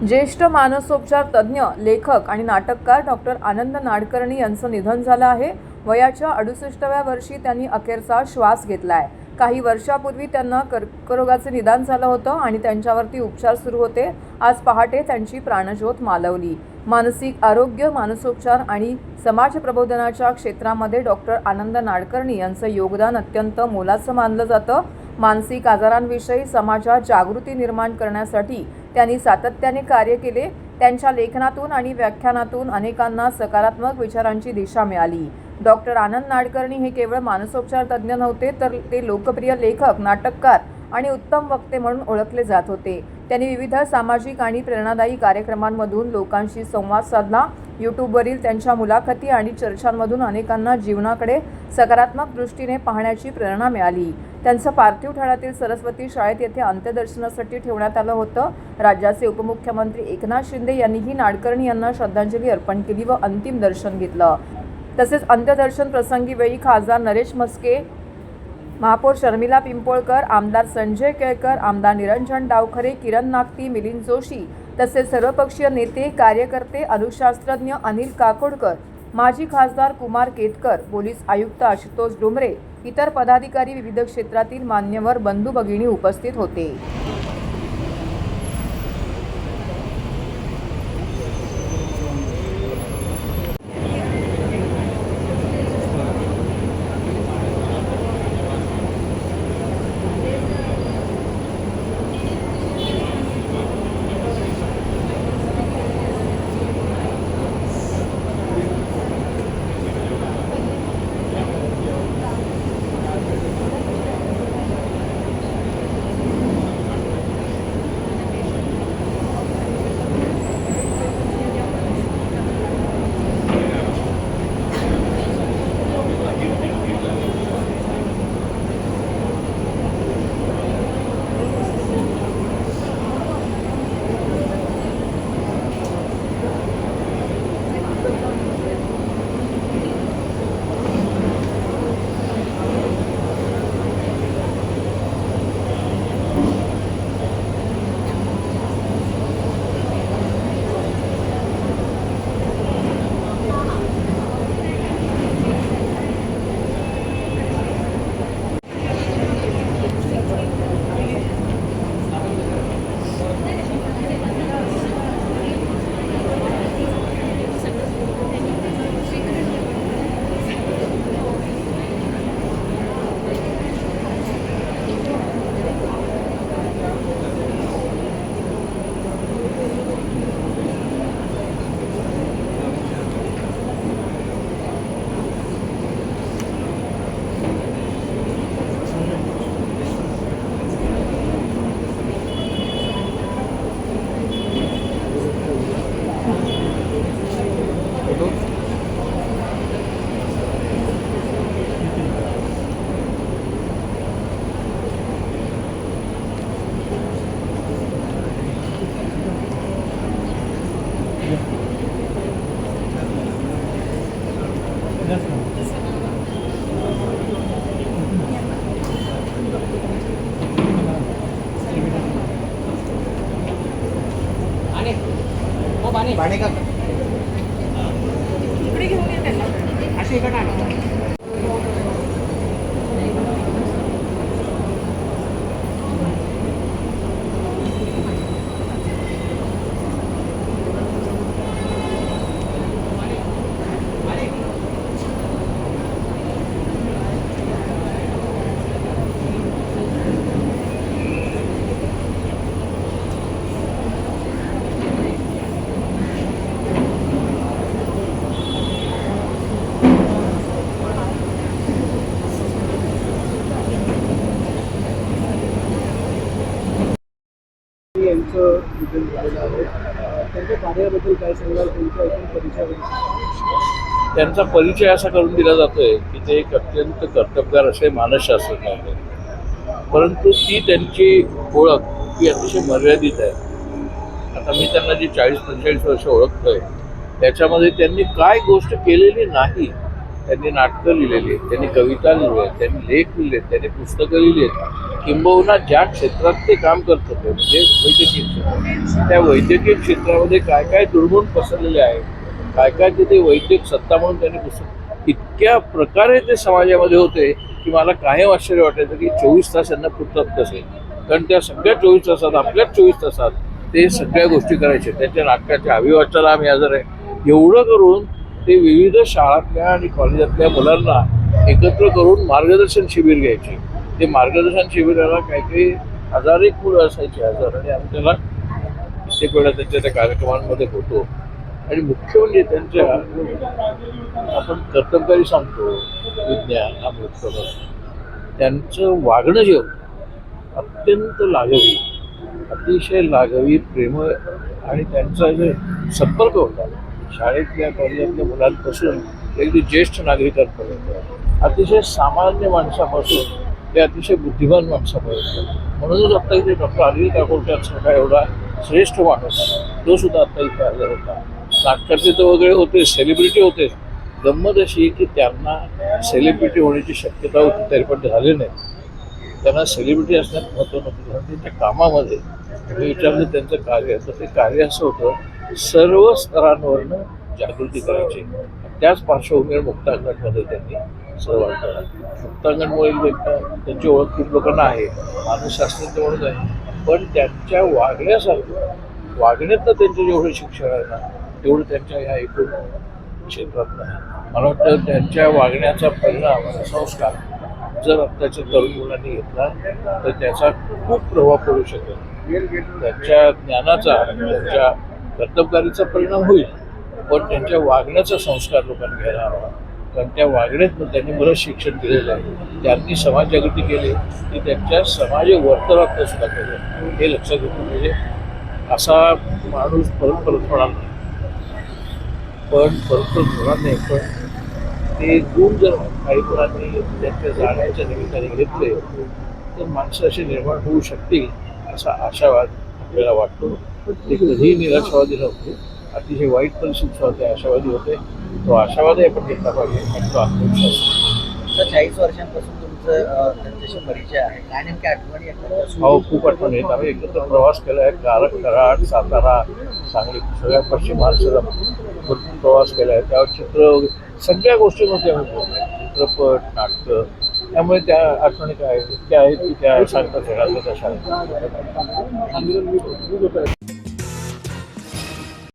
ज्येष्ठ मानसोपचार तज्ज्ञ, लेखक आणि नाटककार डॉक्टर आनंद नाडकर्णी यांचं निधन झालं आहे. वयाच्या 68व्या वर्षी त्यांनी अखेरचा श्वास घेतला आहे. काही वर्षापूर्वी त्यांना कर्करोगाचे निदान झालं होतं आणि त्यांच्यावरती उपचार सुरू होते. आज पहाटे त्यांची प्राणज्योत मालवली. मानसिक आरोग्य, मानसोपचार आणि समाज प्रबोधनाच्या क्षेत्रामध्ये डॉक्टर आनंद नाडकर्णी यांचं योगदान अत्यंत मोलाचं मानलं जातं. मानसिक आजारांविषयी समाजात जागृती निर्माण करण्यासाठी त्यांनी सातत्याने कार्य केले. त्यांच्या लेखनातून आणि व्याख्यानातून अनेकांना सकारात्मक विचारांची दिशा मिळाली. डॉक्टर आनंद नाडकर्णी हे केवळ मानसोपचार तज्ज्ञ नव्हते, तर ते लोकप्रिय लेखक, नाटककार आणि उत्तम वक्ते म्हणून ओळखले जात होते. त्यांनी विविध सामाजिक आणि प्रेरणादायी कार्यक्रमांमधून लोकांशी संवाद साधला. यूट्यूबवरील त्यांच्या मुलाखती आणि चर्चांमधून अनेकांना जीवनाकडे सकारात्मक दृष्टीने पाहण्याची प्रेरणा मिळाली. त्यांचं पार्थिव ठाण्यातील सरस्वती शाळेत येथे अंत्यदर्शनासाठी ठेवण्यात आलं होतं. राज्याचे उपमुख्यमंत्री एकनाथ शिंदे यांनीही नाडकर्णी यांना श्रद्धांजली अर्पण केली व अंतिम दर्शन घेतलं. तसेच अंत्यदर्शन प्रसंगी वेळी खासदार नरेश म्हस्के, महापौर शर्मिला पिंपोळकर, आमदार संजय केळकर, आमदार निरंजन डावखरे, किरण नागती, मिलिंद जोशी तसेच सर्वपक्षीय नेते, कार्यकर्ते, अणुशास्त्रज्ञ अनिल काकोडकर, माजी खासदार कुमार केतकर, पोलीस आयुक्त आशुतोष डुमरे, इतर पदाधिकारी, विविध क्षेत्रातील मान्यवर, बंधू भगिनी उपस्थित होते. पाणी का इकडे घेऊन ये त्यांना अशी इकडे आणा. यांचं निधन झालेलं आहे. त्यांच्या कार्याबद्दल काय सांगाल? त्यांच्या एकूण परिचयाबद्दल? त्यांचा परिचय असा करून दिला जातोय की ते एक अत्यंत कर्तबगार असे मानसशास्त्रज्ञ आहेत, परंतु ती त्यांची ओळख ही अतिशय मर्यादित आहे. आता मी त्यांना जी 40-45 वर्ष ओळखतोय त्याच्यामध्ये त्यांनी काय गोष्ट केलेली नाही. त्यांनी नाटकं लिहिलेली आहेत, त्यांनी कविता लिहिल्या आहेत, त्यांनी लेख लिहिले आहेत, त्यांनी पुस्तकं लिहिली आहेत, किंबहुना ज्या क्षेत्रात ते काम करत होते म्हणजे वैद्यकीय क्षेत्र, त्या वैद्यकीय क्षेत्रामध्ये काय काय दुर्गुण पसरलेले आहे, काय काय तिथे वैद्यक सत्ता म्हणून त्यांनी इतक्या प्रकारे ते समाजामध्ये होते की मला कायम आश्चर्य वाटायचं की 24 तास यांना पुरतात कसे. कारण त्या सगळ्या 24 तासात आपल्याच 24 तासात ते सगळ्या गोष्टी करायचे. त्यांच्या नाटकाच्या अभिवाचनाला आम्ही हजर आहे. एवढं करून ते विविध शाळातल्या आणि कॉलेजातल्या मुलांना एकत्र करून मार्गदर्शन शिबिर घ्यायचे. ते मार्गदर्शन शिबिराला काही काही हजारेक मुलं असायची, हजार, आणि आम्ही त्याला कित्येक वेळा त्यांच्या त्या कार्यक्रमांमध्ये होतो. आणि मुख्य म्हणजे त्यांच्या आपण कर्तबगारी सांगतो विज्ञान हा मुख्य, त्यांचं वागणं जे होतं अत्यंत लाघवी, अतिशय लाघवी, प्रेमळ, आणि त्यांचा जो संपर्क होता शाळेतल्या कॉलेजातल्या मुलांपासून अगदी ज्येष्ठ नागरिकांपर्यंत, अतिशय सामान्य माणसापासून ते अतिशय बुद्धिमान माणसापर्यंत. म्हणूनच आता इथे डॉक्टर अनिल काकोडकरांसारखा एवढा श्रेष्ठ माणूस तो सुद्धा आता इथे हजर होता. नाटकाचे तर वगैरे होते, सेलिब्रिटी होते. गंमत अशी की त्यांना सेलिब्रिटी होण्याची शक्यता होती तरी पण ते झाले नाही. त्यांना सेलिब्रिटी असण्यात महत्त्व नव्हतं, कारण त्यांच्या कामामध्ये मी विचारलं त्यांचं कार्य, तर ते कार्य असं होतं सर्व स्तरांवरनं जागृती करायची. त्याच पार्श्वभूमीवर मुक्तांगणमध्ये त्यांनी सहभाग केला. मुक्तांगणमुळे त्यांची ओळख खूप लोकांना आहे, मानसशास्त्रज्ञ म्हणून आहे, पण त्यांच्या वागण्यातनं त्यांचं जेवढं शिक्षण आहे ना तेवढं त्यांच्या ह्या एकूण क्षेत्रात नाही. मला वाटतं त्यांच्या वागण्याचा परिणाम, संस्कार जर आत्ताच्या तरुण मुलांनी घेतला तर त्याचा खूप प्रभाव पडू शकेल. त्यांच्या ज्ञानाचा, त्यांच्या कर्तबगारीचा परिणाम होईल, पण त्यांच्या वागण्याचा संस्कार लोकांनी घ्यायला हवा. कारण त्या वागण्यातनं त्यांनी बरंच शिक्षण दिलेलं आहे. त्यांनी समाज जागृती केली की त्यांच्या समाज वर्तनातनं सुद्धा केलं. हे लक्षात घेतलं पाहिजे. असा माणूस परत होणार नाही, पण परत होणार नाही, पण ते गुण जर काही मुलांनी त्यांच्या जाण्याच्या निमित्ताने घेतले तर माणसं अशी निर्माण होऊ शकतील असा आशावाद आपल्याला वाटतो. ते कधीही निराशावादी नव्हते, अतिशय वाईट परिस्थितीत होते, आशावादी होते. तो आशावादही आपण घेतला पाहिजे आणि तो आत्मविश्वास. 40 वर्षांपासून तुमचं त्यांच्याशी परिचय आहे, काय नेमक्या आठवणी आहेत? हो, खूप आठवण येत. आम्ही एकत्र प्रवास केला आहे. कराड, सातारा, सांगली, सगळ्या पश्चिम महाराष्ट्राला प्रवास केला आहे. त्यावर चित्र सगळ्या गोष्टींमध्ये आम्ही चित्रपट, नाटकं, त्यामुळे त्या आठवणी काय त्या आहेत की त्या सांगतात जगातल्या तशा.